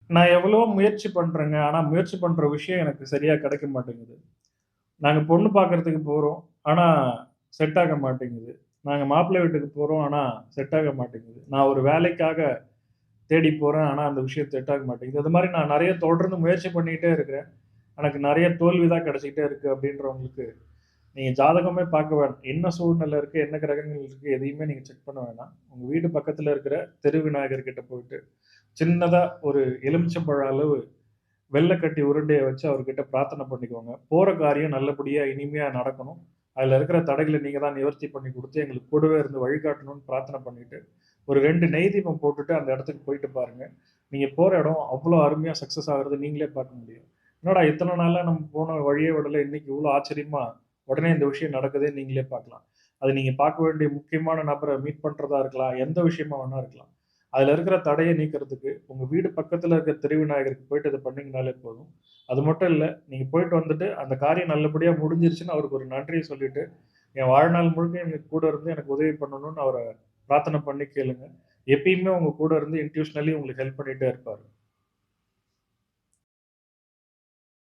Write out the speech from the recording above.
நான் எவ்வளவோ முயற்சி பண்றேங்க. ஆனா முயற்சி பண்ற விஷயம் எனக்கு சரியா கிடைக்க மாட்டேங்குது. நாங்க பொண்ணு பார்க்கறதுக்கு போறோம். ஆனா செட் ஆக மாட்டேங்குது. நாங்க மாப்பிள்ளை வீட்டுக்கு போறோம். ஆனா செட் ஆக மாட்டேங்குது. நான் ஒரு வேலைக்காக தேடி போறேன். ஆனா அந்த விஷயம் செட் ஆக மாட்டேங்குது. இது மாரி நான் நெறைய தொடர்ந்து முயற்சி பண்ணிட்டே இருக்கிறேன். எனக்கு நெறைய தோல்வி தான் கிடைச்சுக்கிட்டே இருக்கு அப்படின்றவங்களுக்கு, நீங்க ஜாதகமே பார்க்க வேணாம். என்ன சூழ்நிலை இருக்கு, என்ன கிரகங்கள் இருக்கு, எதையுமே நீங்க செக் பண்ண வேணாம். உங்க வீடு பக்கத்துல இருக்கிற தெரு விநாயகர் கிட்ட போயிட்டு, சின்னதா ஒரு எலுமிச்சம்பழம் அளவு வெள்ள கட்டி உருண்டைய வச்சு அவர்கிட்ட பிரார்த்தனை பண்ணிக்கோங்க. போற காரியம் நல்லபடியா, இனிமையா நடக்கணும். அதுல இருக்கிற தடைகள நீங்க தான் நிவர்த்தி பண்ணி குடுத்து, எங்களுக்கு கூடவே இருந்து வழிகாட்டணும்னு பிரார்த்தனை பண்ணிட்டு, ஒரு 2 நெய் தீபம் போட்டுட்டு அந்த இடத்துக்கு போயிட்டு பாருங்க. நீங்க போற இடம் அவ்ளோ அருமையா சக்சஸ் ஆகுறத நீங்களே பார்க்க முடியும். என்னடா இத்தன நாளா நம்ம போன வழியே விடல. இன்னைக்கு இவ்ளோ ஆச்சரியமா உடனே இந்த விஷயம் நடக்குதேன்னு நீங்களே பார்க்கலாம். அது நீங்க பார்க்க வேண்டிய முக்கியமான நபர மீட் பண்றதா இருக்கலாம். எந்த விஷயமா வேணா இருக்கலாம். அதுல இருக்கிற தடைய நீக்கிறதுக்கு, உங்க வீடு பக்கத்துல இருக்கிற திருவிநாயகருக்கு போயிட்டு இத பண்ணீங்கனாலே போதும். அது மட்டும் இல்ல, நீங்க போயிட்டு வந்துட்டு, அந்த காரியம் நல்லபடியா முடிஞ்சிருச்சுன்னு அவருக்கு ஒரு நன்றிய சொல்லிட்டு, என் வாழ்நாள் முழுக்க எனக்கு கூட இருந்து எனக்கு உதவி பண்ணணும்னு அவர பிரார்த்தனை பண்ணி கேளுங்க. எப்பயுமே உங்க கூட இருந்து இன்டியூஷனலி உங்களுக்கு ஹெல்ப் பண்ணிட்டே இருப்பாரு.